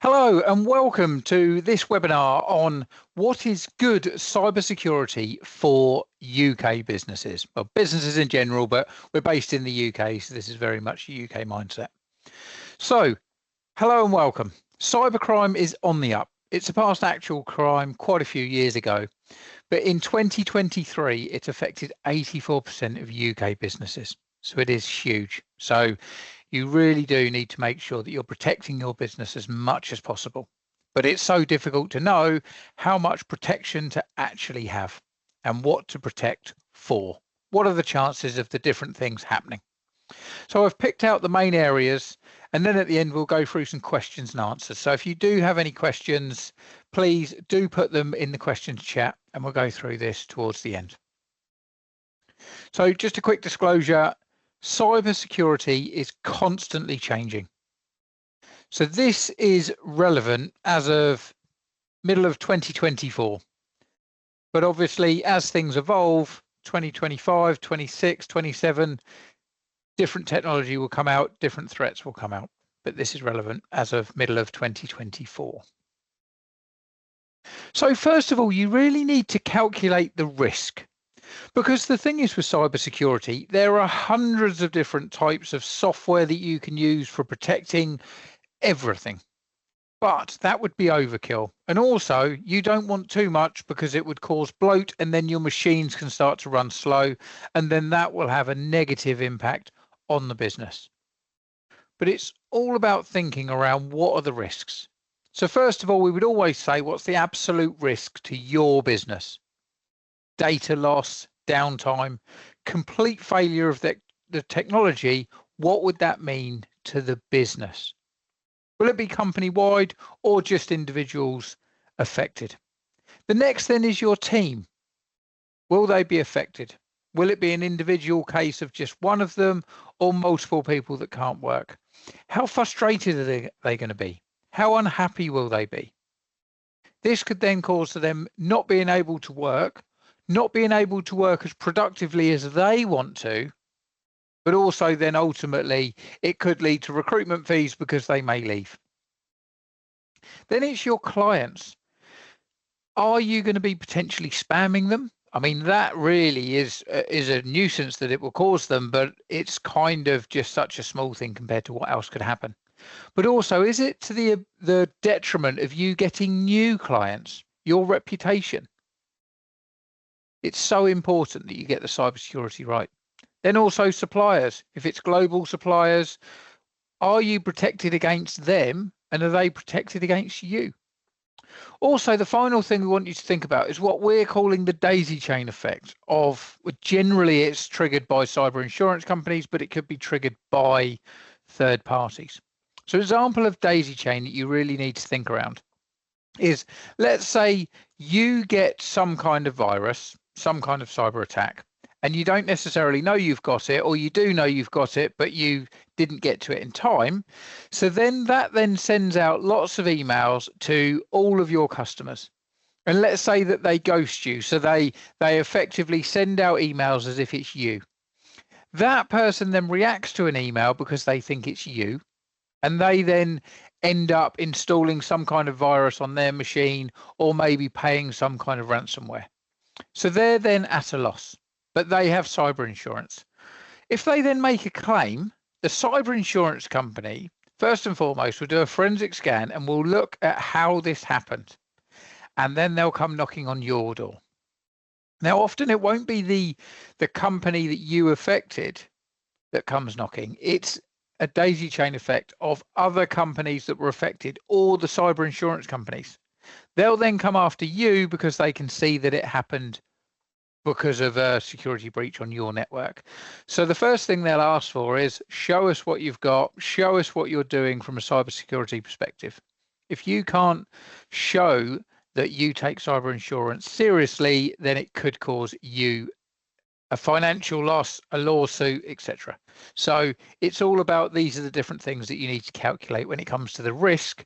Hello and welcome to this webinar on what is good cybersecurity for UK businesses. Well, businesses in general, but we're based in the UK, so this is very much a UK mindset. So, hello and welcome. Cybercrime is on the up. It surpassed actual crime quite a few years ago, but in 2023, it affected 84% of UK businesses. So it is huge. So you really do need to make sure that you're protecting your business as much as possible. But it's so difficult to know how much protection to actually have and what to protect for. What are the chances of the different things happening? So I've picked out the main areas, and then at the end we'll go through some questions and answers. So if you do have any questions, please do put them in the questions chat and we'll go through this towards the end. So just a quick disclosure, cybersecurity is constantly changing. So this is relevant as of middle of 2024. But obviously, as things evolve, 2025, 26, 27, different technology will come out, different threats will come out. But this is relevant as of middle of 2024. So first of all, you really need to calculate the risk. Because the thing is with cybersecurity, there are hundreds of different types of software that you can use for protecting everything. But that would be overkill. And also, you don't want too much because it would cause bloat and then your machines can start to run slow. And then that will have a negative impact on the business. But it's all about thinking around what are the risks. So first of all, we would always say, what's the absolute risk to your business? Data loss, downtime, complete failure of the technology, what would that mean to the business? Will it be company-wide or just individuals affected? The next then is your team. Will they be affected? Will it be an individual case of just one of them or multiple people that can't work? How frustrated are they going to be? How unhappy will they be? This could then cause them not being able to work, not being able to work as productively as they want to, but also then ultimately it could lead to recruitment fees because they may leave. Then it's your clients. Are you going to be potentially spamming them? I mean, that really is a nuisance that it will cause them, but it's kind of just such a small thing compared to what else could happen. But also, is it to the detriment of you getting new clients, your reputation? It's so important that you get the cybersecurity right. Then also suppliers. If it's global suppliers, are you protected against them and are they protected against you? Also, the final thing we want you to think about is what we're calling the daisy chain effect of, generally it's triggered by cyber insurance companies, but it could be triggered by third parties. So an example of daisy chain that you really need to think around is, let's say you get some kind of virus, some kind of cyber attack, and you don't necessarily know you've got it, or you do know you've got it, but you didn't get to it in time. So then that then sends out lots of emails to all of your customers. And let's say that they ghost you. So they effectively send out emails as if it's you. That person then reacts to an email because they think it's you. And they then end up installing some kind of virus on their machine or maybe paying some kind of ransomware. So they're then at a loss, but they have cyber insurance. If they then make a claim, the cyber insurance company, first and foremost, will do a forensic scan and will look at how this happened. And then they'll come knocking on your door. Now, often it won't be the company that you affected that comes knocking. It's a daisy chain effect of other companies that were affected or the cyber insurance companies. They'll then come after you because they can see that it happened because of a security breach on your network. So the first thing they'll ask for is, show us what you've got, show us what you're doing from a cybersecurity perspective. If you can't show that you take cyber insurance seriously, then it could cause you a financial loss, a lawsuit, etc. So it's all about, these are the different things that you need to calculate when it comes to the risk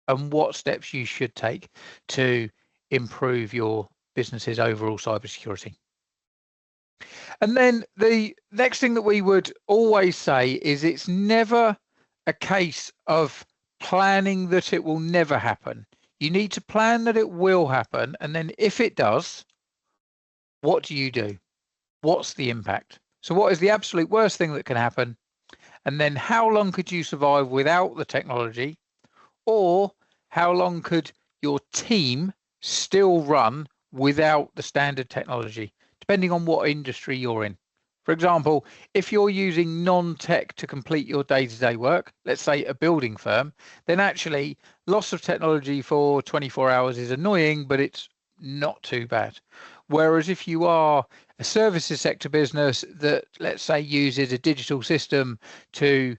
and what steps you should take to improve your business's overall cybersecurity. And then the next thing that we would always say is, it's never a case of planning that it will never happen. You need to plan that it will happen. And then if it does, what do you do? What's the impact? So what is the absolute worst thing that can happen? And then how long could you survive without the technology? Or how long could your team still run without the standard technology, depending on what industry you're in? For example, if you're using non-tech to complete your day-to-day work, let's say a building firm, then actually loss of technology for 24 hours is annoying, but it's not too bad. Whereas if you are a services sector business that, let's say, uses a digital system for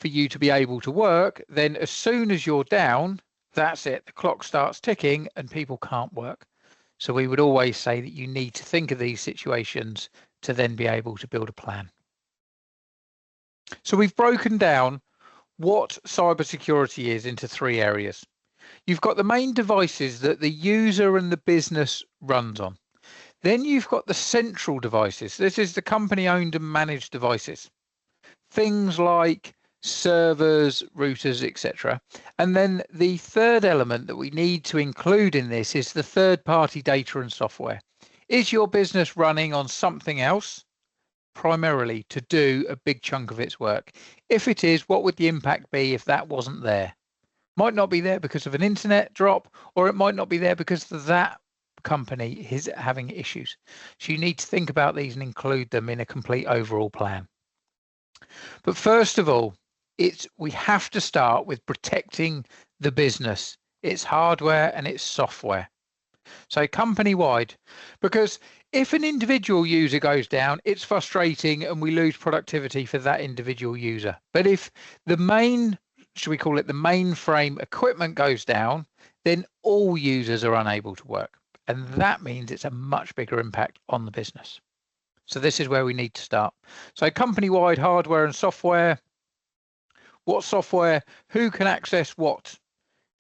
you to be able to work, then as soon as you're down, that's it. The clock starts ticking and people can't work. So we would always say that you need to think of these situations to then be able to build a plan. So we've broken down what cybersecurity is into 3 areas. You've got the main devices that the user and the business runs on. Then you've got the central devices. This is the company owned and managed devices. Things like servers, routers, etc. And then the third element that we need to include in this is the third-party data and software. Is your business running on something else primarily to do a big chunk of its work? If it is, what would the impact be if that wasn't there? Might not be there because of an internet drop, or it might not be there because that company is having issues. So you need to think about these and include them in a complete overall plan. But first of all, we have to start with protecting the business, its hardware and its software. So company-wide, because if an individual user goes down, it's frustrating and we lose productivity for that individual user. But if the main, should we call it the mainframe equipment goes down, then all users are unable to work. And that means it's a much bigger impact on the business. So this is where we need to start. So company-wide hardware and software. What software? Who can access what?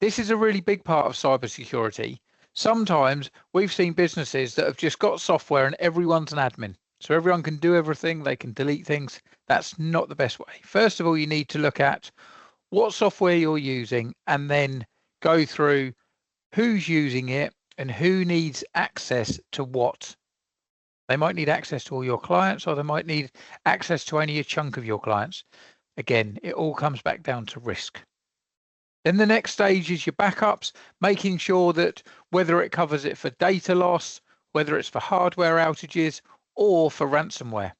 This is a really big part of cybersecurity. Sometimes we've seen businesses that have just got software and everyone's an admin. So everyone can do everything, they can delete things. That's not the best way. First of all, you need to look at what software you're using and then go through who's using it and who needs access to what. They might need access to all your clients, or they might need access to only a chunk of your clients. Again, it all comes back down to risk. Then the next stage is your backups, making sure that whether it covers it for data loss, whether it's for hardware outages or for ransomware.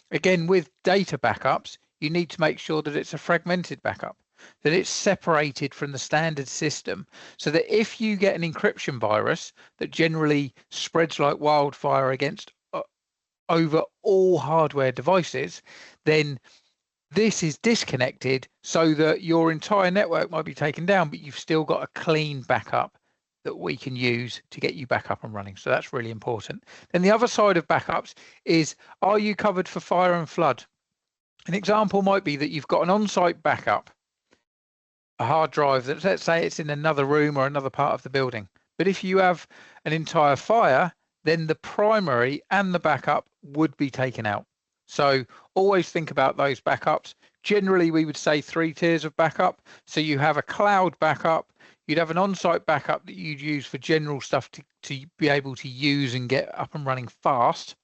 Again, with data backups, you need to make sure that it's a fragmented backup, that it's separated from the standard system, so that if you get an encryption virus that generally spreads like wildfire against over all hardware devices, then this is disconnected so that your entire network might be taken down, but you've still got a clean backup that we can use to get you back up and running. So that's really important. Then the other side of backups is, are you covered for fire and flood? An example might be that you've got an on-site backup, a hard drive that, let's say it's in another room or another part of the building. But if you have an entire fire, then the primary and the backup would be taken out. So always think about those backups. Generally, we would say 3 tiers of backup. So you have a cloud backup, you'd have an on-site backup that you'd use for general stuff to be able to use and get up and running fast.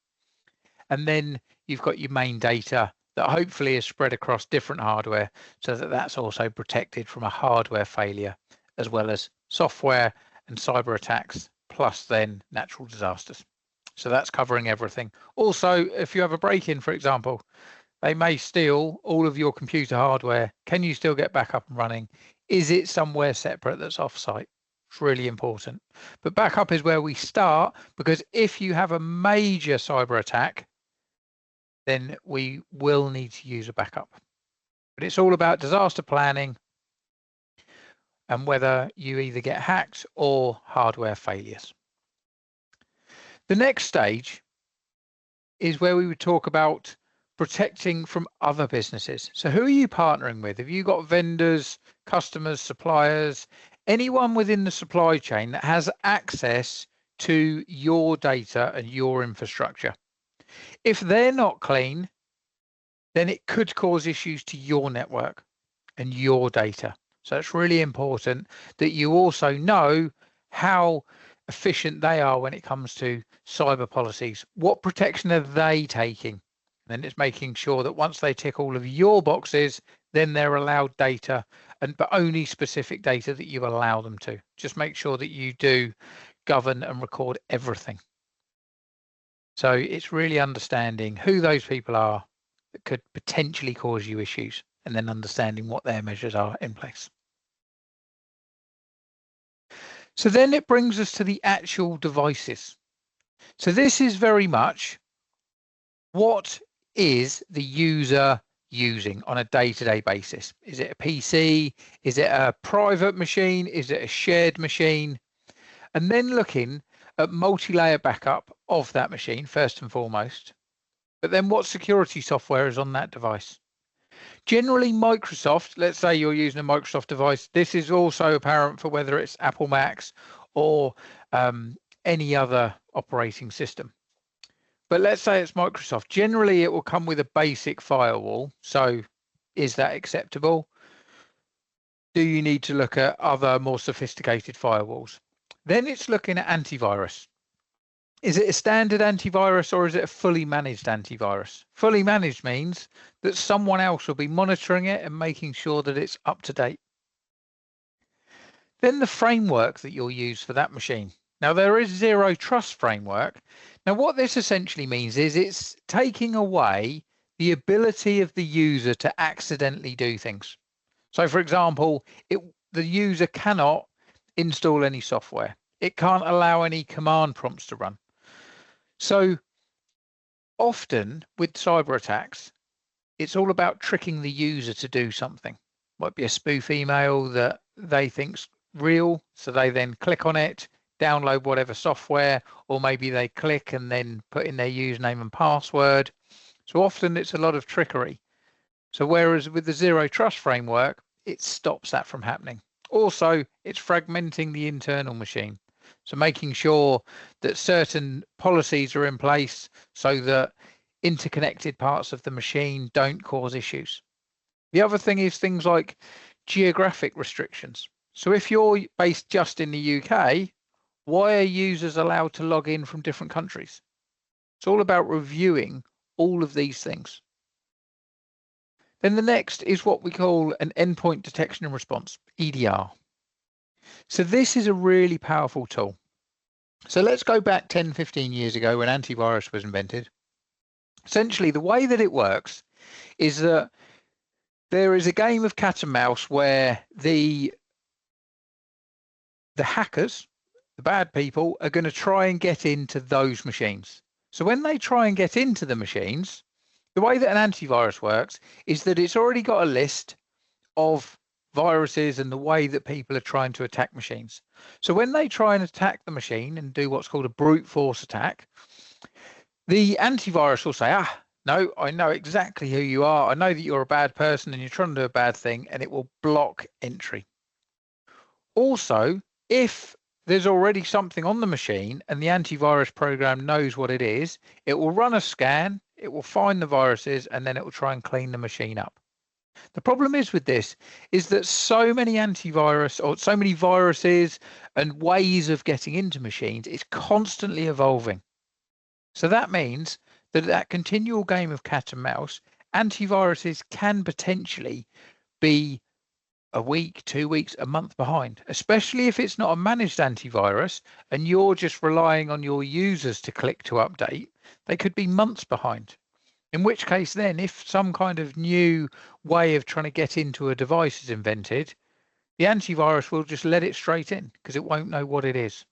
And then you've got your main data that hopefully is spread across different hardware, so that that's also protected from a hardware failure, as well as software and cyber attacks, plus then natural disasters. So that's covering everything. Also, if you have a break-in, for example, they may steal all of your computer hardware. Can you still get back up and running? Is it somewhere separate that's off-site? It's really important. But backup is where we start, because if you have a major cyber attack, then we will need to use a backup. But it's all about disaster planning and whether you either get hacked or hardware failures. The next stage is where we would talk about protecting from other businesses. So who are you partnering with? Have you got vendors, customers, suppliers, anyone within the supply chain that has access to your data and your infrastructure? If they're not clean, then it could cause issues to your network and your data. So it's really important that you also know how efficient they are when it comes to cyber policies. What protection are they taking? And it's making sure that once they tick all of your boxes, then they're allowed data, but only specific data that you allow them to. Just make sure that you do govern and record everything. So it's really understanding who those people are that could potentially cause you issues, and then understanding what their measures are in place. So then it brings us to the actual devices. So this is very much what is the user using on a day-to-day basis. Is it a PC? Is it a private machine? Is it a shared machine? And then looking at multi-layer backup of that machine first and foremost. But then what security software is on that device? Generally Microsoft, let's say you're using a Microsoft device. This is also apparent for whether it's Apple Macs or any other operating system. But let's say it's Microsoft. Generally, it will come with a basic firewall. So is that acceptable? Do you need to look at other more sophisticated firewalls? Then it's looking at antivirus. Is it a standard antivirus or is it a fully managed antivirus? Fully managed means that someone else will be monitoring it and making sure that it's up to date. Then the framework that you'll use for that machine. Now there is zero trust framework. Now what this essentially means is it's taking away the ability of the user to accidentally do things. So for example, the user cannot install any software. It can't allow any command prompts to run. So often with cyber attacks, it's all about tricking the user to do something. Might be a spoof email that they think's real, so they then click on it, download whatever software, or maybe they click and then put in their username and password. So often it's a lot of trickery. So whereas with the zero trust framework, it stops that from happening. Also, it's fragmenting the internal machine. So making sure that certain policies are in place so that interconnected parts of the machine don't cause issues. The other thing is things like geographic restrictions. So if you're based just in the UK, why are users allowed to log in from different countries? It's all about reviewing all of these things. Then the next is what we call an endpoint detection and response, EDR. So this is a really powerful tool. So let's go back 10, 15 years ago when antivirus was invented. Essentially, the way that it works is that there is a game of cat and mouse where the hackers, the bad people, are going to try and get into those machines. So when they try and get into the machines, the way that an antivirus works is that it's already got a list of viruses and the way that people are trying to attack machines. So when they try and attack the machine and do what's called a brute force attack, the antivirus will say, no, I know exactly who you are. I know that you're a bad person and you're trying to do a bad thing, and it will block entry. Also, if there's already something on the machine and the antivirus program knows what it is, it will run a scan, it will find the viruses, and then it will try and clean the machine up. The problem is with this is that so many antivirus or so many viruses and ways of getting into machines is constantly evolving. So that means that that continual game of cat and mouse, antiviruses can potentially be a week, 2 weeks, a month behind, especially if it's not a managed antivirus and you're just relying on your users to click to update. They could be months behind. In which case then, if some kind of new way of trying to get into a device is invented, the antivirus will just let it straight in because it won't know what it is.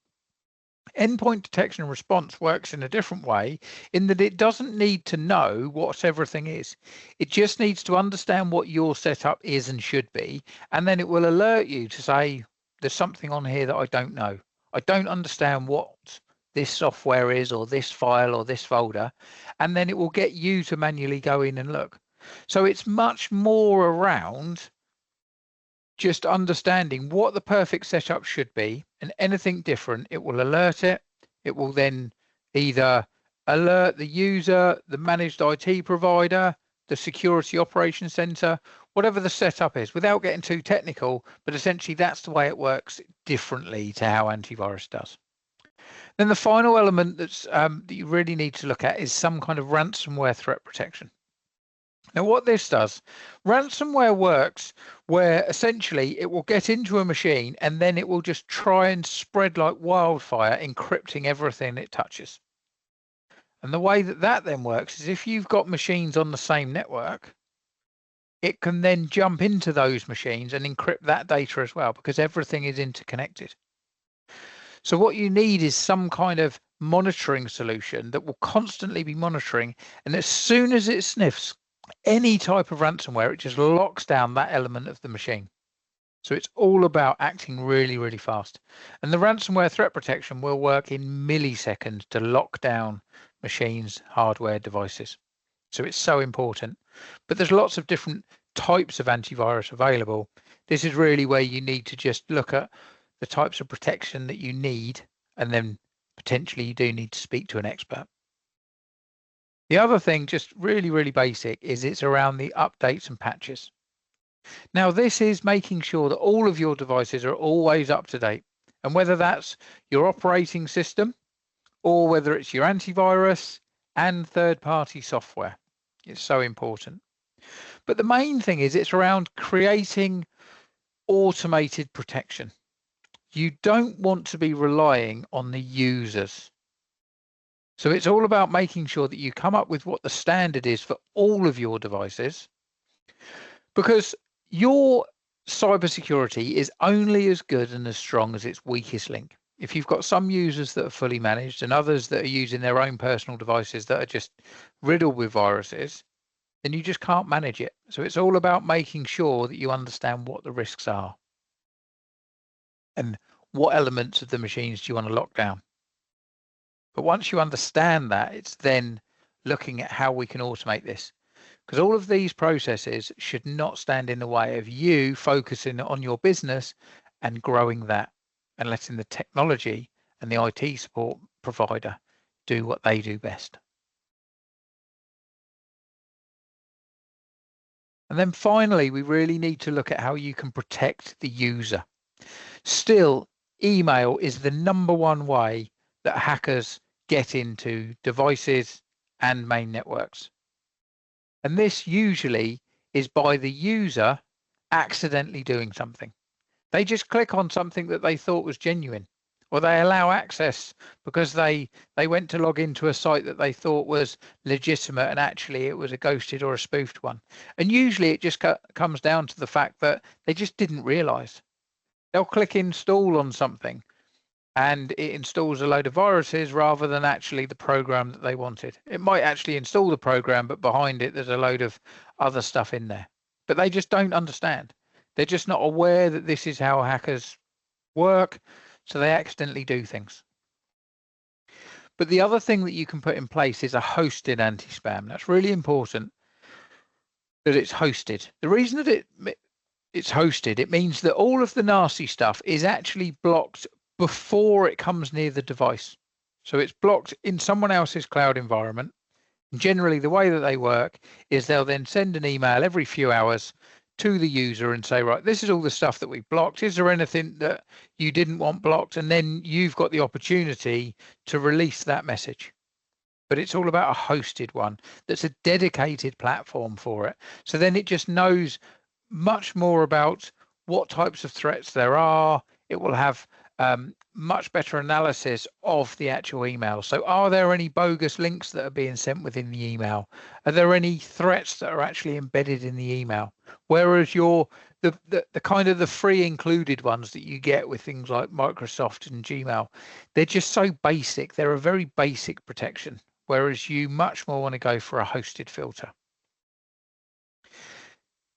Endpoint detection and response works in a different way in that it doesn't need to know what everything is. It just needs to understand what your setup is and should be, and then it will alert you to say, there's something on here that I don't know. I don't understand what this software is or this file or this folder, and then it will get you to manually go in and look. So it's much more around just understanding what the perfect setup should be, and anything different, it will alert it. It will then either alert the user, the managed IT provider, the security operations center, whatever the setup is, without getting too technical, but essentially that's the way it works differently to how antivirus does. Then the final element that you really need to look at is some kind of ransomware threat protection. Now, what this does, ransomware works where essentially it will get into a machine and then it will just try and spread like wildfire, encrypting everything it touches. And the way that that then works is if you've got machines on the same network, it can then jump into those machines and encrypt that data as well, because everything is interconnected. So what you need is some kind of monitoring solution that will constantly be monitoring. And as soon as it sniffs any type of ransomware, it just locks down that element of the machine. So it's all about acting really, really fast. And the ransomware threat protection will work in milliseconds to lock down machines, hardware, devices. So it's so important. But there's lots of different types of antivirus available. This is really where you need to just look at the types of protection that you need, and then potentially you do need to speak to an expert. The other thing, just really, really basic, is it's around the updates and patches. Now, this is making sure that all of your devices are always up to date. And whether that's your operating system or whether it's your antivirus and third-party software, it's so important. But the main thing is it's around creating automated protection. You don't want to be relying on the users. So it's all about making sure that you come up with what the standard is for all of your devices, because your cybersecurity is only as good and as strong as its weakest link. If you've got some users that are fully managed and others that are using their own personal devices that are just riddled with viruses, then you just can't manage it. So it's all about making sure that you understand what the risks are and what elements of the machines do you want to lock down. But once you understand that, it's then looking at how we can automate this. Because all of these processes should not stand in the way of you focusing on your business and growing that, and letting the technology and the IT support provider do what they do best. And then finally, we really need to look at how you can protect the user. Still, email is the #1 way that hackers get into devices and main networks. And this usually is by the user accidentally doing something. They just click on something that they thought was genuine, or they allow access because they went to log into a site that they thought was legitimate and actually it was a ghosted or a spoofed one. And usually it just comes down to the fact that they just didn't realize. They'll click install on something and it installs a load of viruses rather than actually the program that they wanted. It might actually install the program, but behind it, there's a load of other stuff in there. But they just don't understand. They're just not aware that this is how hackers work, so they accidentally do things. But the other thing that you can put in place is a hosted anti-spam. That's really important that it's hosted. The reason that it's hosted, it means that all of the nasty stuff is actually blocked before it comes near the device. So it's blocked in someone else's cloud environment. And generally, the way that they work is they'll then send an email every few hours to the user and say, right, this is all the stuff that we blocked. Is there anything that you didn't want blocked? And then you've got the opportunity to release that message. But it's all about a hosted one that's a dedicated platform for it. So then it just knows much more about what types of threats there are. It will have much better analysis of the actual email. So are there any bogus links that are being sent within the email? Are there any threats that are actually embedded in the email? Whereas the kind of the free included ones that you get with things like Microsoft and Gmail, they're just so basic. They're a very basic protection, whereas you much more want to go for a hosted filter.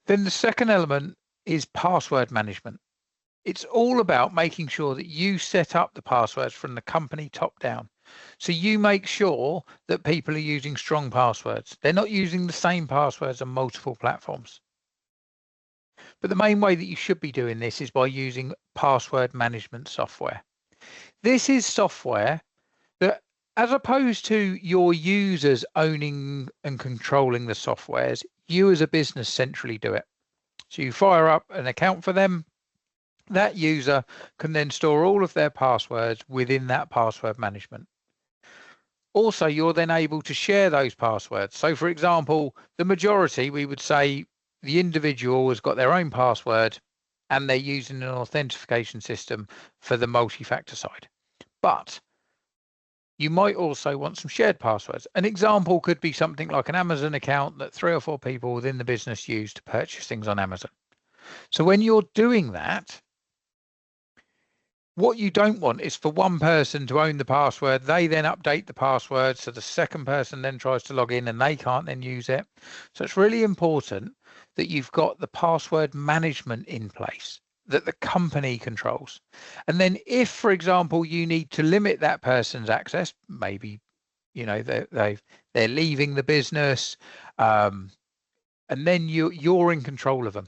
Then the second element is password management. It's all about making sure that you set up the passwords from the company top down. So you make sure that people are using strong passwords. They're not using the same passwords on multiple platforms. But the main way that you should be doing this is by using password management software. This is software that, as opposed to your users owning and controlling the softwares, You as a business centrally do it. So you fire up an account for them. That user can then store all of their passwords within that password management. Also, you're then able to share those passwords. So for example, the majority, we would say the individual has got their own password and they're using an authentication system for the multi-factor side. But you might also want some shared passwords. An example could be something like an Amazon account that 3 or 4 people within the business use to purchase things on Amazon. So when you're doing that, what you don't want is for one person to own the password. They then update the password. So the second person then tries to log in and they can't then use it. So it's really important that you've got the password management in place that the company controls. And then if, for example, you need to limit that person's access, maybe, you know, they're leaving the business, and then you're in control of them.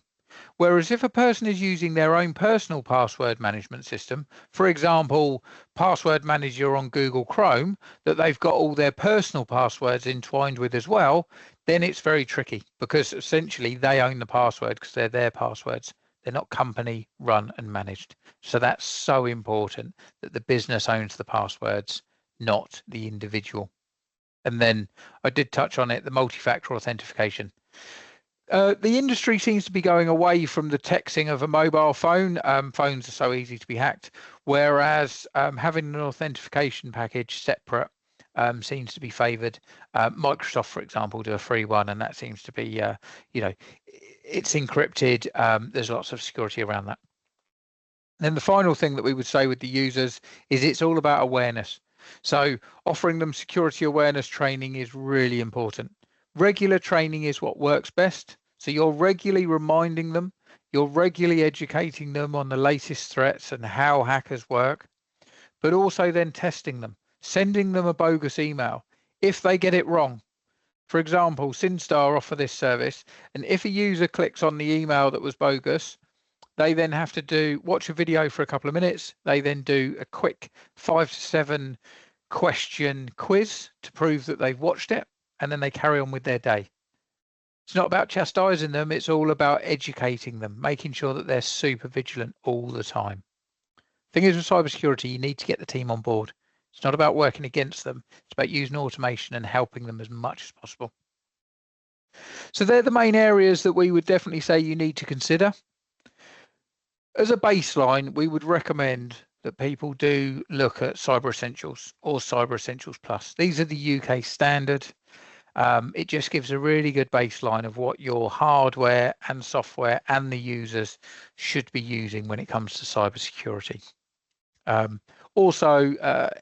Whereas if a person is using their own personal password management system, for example, password manager on Google Chrome, that they've got all their personal passwords entwined with as well, then it's very tricky because essentially they own the password because they're their passwords. They're not company run and managed. So that's so important that the business owns the passwords, not the individual. And then I did touch on it, the multi-factor authentication. The industry seems to be going away from the texting of a mobile phone. Phones are so easy to be hacked, whereas having an authentication package separate seems to be favored. Microsoft, for example, do a free one, and that seems to be, it's encrypted. There's lots of security around that. Then the final thing that we would say with the users is it's all about awareness. So offering them security awareness training is really important. Regular training is what works best. So you're regularly reminding them, you're regularly educating them on the latest threats and how hackers work, but also then testing them, sending them a bogus email if they get it wrong. For example, Syn-Star offer this service, and if a user clicks on the email that was bogus, they then have to watch a video for a couple of minutes. They then do a quick 5 to 7 question quiz to prove that they've watched it, and then they carry on with their day. It's not about chastising them. It's all about educating them, making sure that they're super vigilant all the time. Thing is with cybersecurity, you need to get the team on board. It's not about working against them. It's about using automation and helping them as much as possible. So they're the main areas that we would definitely say you need to consider. As a baseline, we would recommend that people do look at Cyber Essentials or Cyber Essentials Plus. These are the UK standard. It just gives a really good baseline of what your hardware and software and the users should be using when it comes to cybersecurity. Also,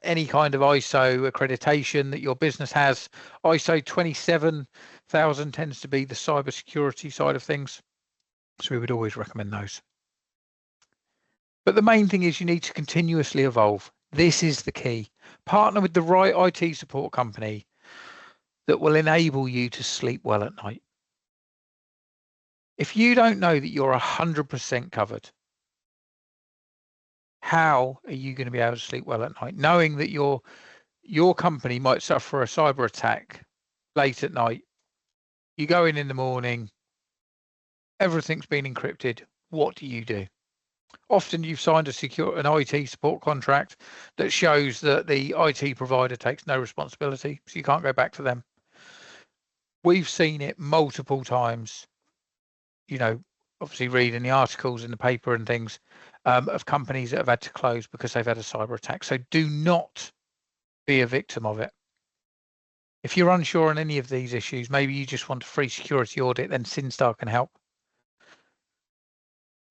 any kind of ISO accreditation that your business has, ISO 27000 tends to be the cybersecurity side of things. So we would always recommend those. But the main thing is you need to continuously evolve. This is the key. Partner with the right IT support company that will enable you to sleep well at night. If you don't know that you're 100% covered, how are you going to be able to sleep well at night, knowing that your company might suffer a cyber attack late at night? You go in the morning, everything's been encrypted. What do you do? Often you've signed an IT support contract that shows that the IT provider takes no responsibility, so you can't go back to them. We've seen it multiple times, obviously reading the articles in the paper and things of companies that have had to close because they've had a cyber attack. So do not be a victim of it. If you're unsure on any of these issues, maybe you just want a free security audit, then Syn-Star can help.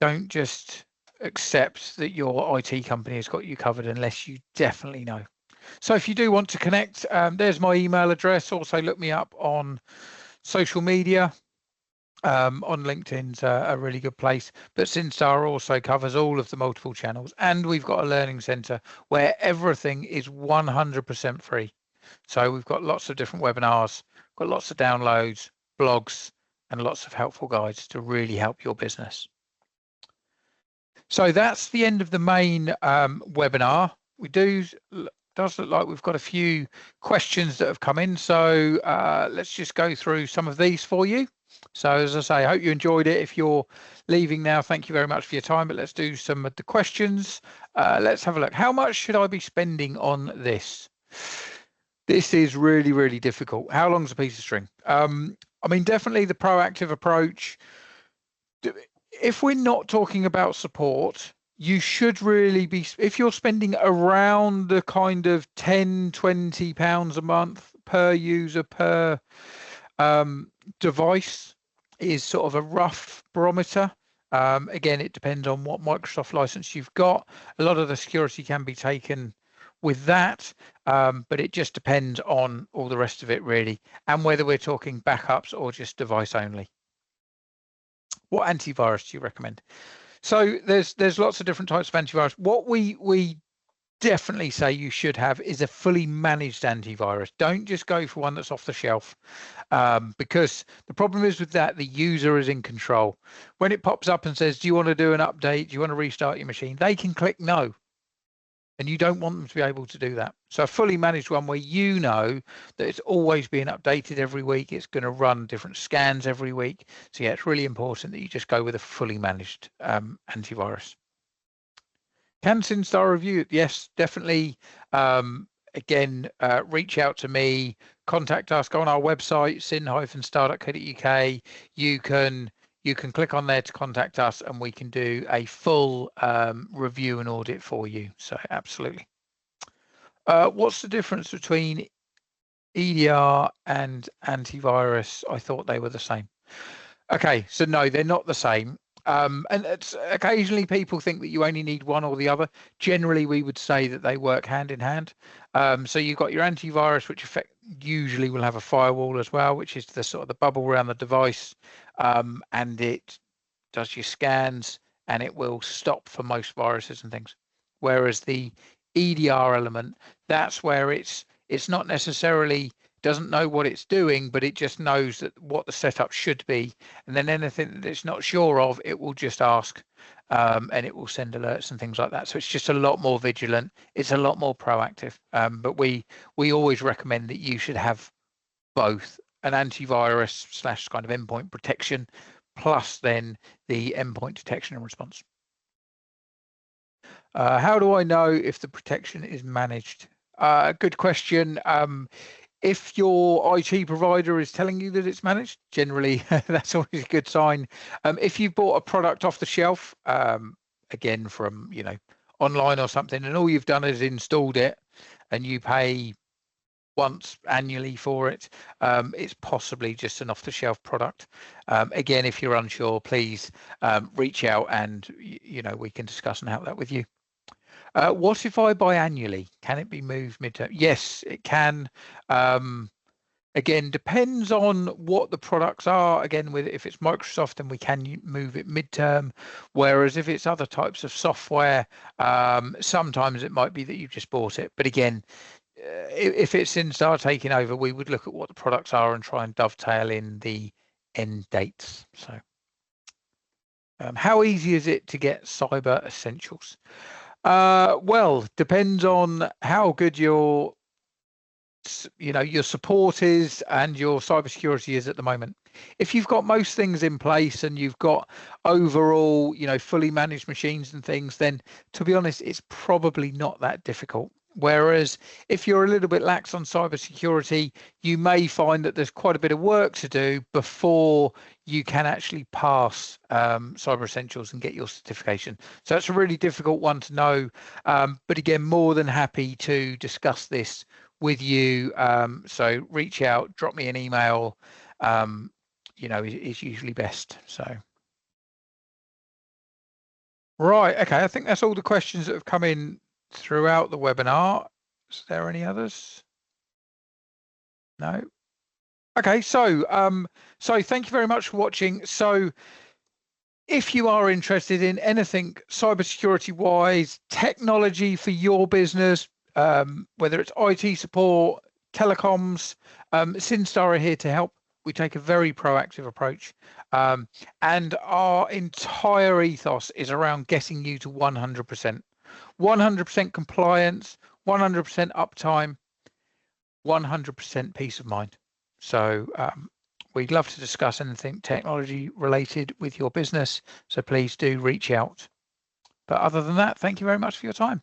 Don't just accept that your IT company has got you covered unless you definitely know. So if you do want to connect, there's my email address. Also look me up on social media. On LinkedIn's a really good place, but Syn-Star also covers all of the multiple channels, and we've got a learning center where everything is 100% free. So we've got lots of different webinars, got lots of downloads, blogs, and lots of helpful guides to really help your business. So that's the end of the main webinar. Does look like we've got a few questions that have come in. So let's just go through some of these for you. So as I say, I hope you enjoyed it. If you're leaving now, thank you very much for your time, but let's do some of the questions. Let's have a look. How much should I be spending on this? This is really, really difficult. How long's a piece of string? I mean, definitely the proactive approach. If we're not talking about support, you should really be, if you're spending around the kind of 10, 20 pounds a month per user per device is sort of a rough barometer. Again, it depends on what Microsoft license you've got. A lot of the security can be taken with that, but it just depends on all the rest of it really, and whether we're talking backups or just device only. What antivirus do you recommend? So there's lots of different types of antivirus. What we definitely say you should have is a fully managed antivirus. Don't just go for one that's off the shelf, because the problem is with that, the user is in control. When it pops up and says, do you want to do an update? Do you want to restart your machine? They can click no. And you don't want them to be able to do that. So a fully managed one where you know that it's always being updated every week. It's going to run different scans every week. So yeah, it's really important that you just go with a fully managed antivirus. Can Syn-Star review it? Yes, definitely. Again, reach out to me, contact us, go on our website, syn-star.co.uk. You can click on there to contact us and we can do a full review and audit for you. So absolutely. What's the difference between EDR and antivirus? I thought they were the same. Okay, so no, they're not the same. And it's, occasionally people think that you only need one or the other. Generally, we would say that they work hand in hand. So you've got your antivirus, which usually will have a firewall as well, which is the sort of the bubble around the device, and it does your scans and it will stop for most viruses and things. Whereas the EDR element, that's where it's not necessarily doesn't know what it's doing, but it just knows that what the setup should be, and then anything that it's not sure of, it will just ask, and it will send alerts and things like that. So it's just a lot more vigilant. It's a lot more proactive. But we always recommend that you should have both an antivirus / kind of endpoint protection, plus then the endpoint detection and response. How do I know if the protection is managed? Good question. If your IT provider is telling you that it's managed, generally that's always a good sign. If you bought a product off the shelf, again from online or something, and all you've done is installed it, and you pay once annually for it, it's possibly just an off-the-shelf product. Again, if you're unsure, please reach out and we can discuss and help that with you. What if I buy annually? Can it be moved mid-term? Yes, it can. Again, depends on what the products are. Again, if it's Microsoft, then we can move it mid-term. Whereas if it's other types of software, sometimes it might be that you've just bought it. But again, if it's Syn-Star taking over, we would look at what the products are and try and dovetail in the end dates. So how easy is it to get Cyber Essentials? Well, depends on how good your support is and your cybersecurity is at the moment. If you've got most things in place and you've got overall, fully managed machines and things, then to be honest, it's probably not that difficult. Whereas if you're a little bit lax on cybersecurity, you may find that there's quite a bit of work to do before you can actually pass Cyber Essentials and get your certification. So it's a really difficult one to know. But again, more than happy to discuss this with you. So reach out, drop me an email, is usually best. So. Right, okay, I think that's all the questions that have come in throughout the webinar. Is there any others? No. Okay, so thank you very much for watching. So if you are interested in anything cybersecurity wise, technology for your business, whether it's IT support, telecoms, Syn-Star are here to help. We take a very proactive approach, and our entire ethos is around getting you to 100%. 100% compliance, 100% uptime, 100% peace of mind. So We'd love to discuss anything technology related with your business, so please do reach out. But other than that, thank you very much for your time.